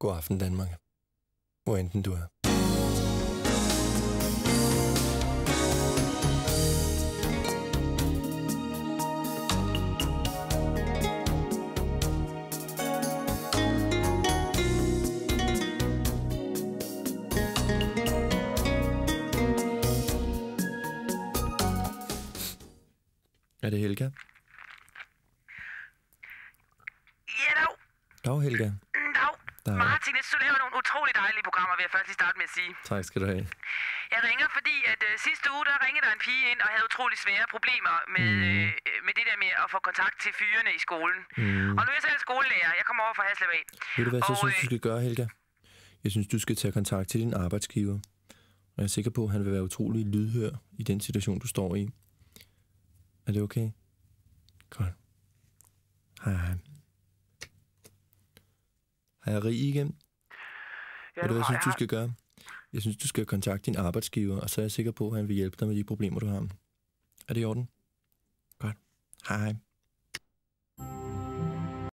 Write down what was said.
God aften, Danmark. Hvor enten du er. Er det Helga? Ja, dag. Dag, Helga. Dag. Martin, jeg synes, du laver nogle utroligt dejlige programmer, vil jeg først lige starte med at sige. Tak skal du have. Jeg ringer, fordi at sidste uge, der ringede der en pige ind og havde utrolig svære problemer med det der med at få kontakt til fyrene i skolen. Og nu er jeg selv skolelærer. Jeg kommer over fra Haslev af. Ved du hvad, så synes du skal gøre, Helga? Jeg synes, du skal tage kontakt til din arbejdsgiver. Og jeg er sikker på, at han vil være utrolig lydhør i den situation, du står i. Er det okay? Godt. Hej. Har jeg rig igen? Ja, Ved du hvad, jeg synes, du skal gøre? Jeg synes, du skal kontakte din arbejdsgiver, og så er jeg sikker på, at han vil hjælpe dig med de problemer, du har. Er det i orden? Godt. Hej.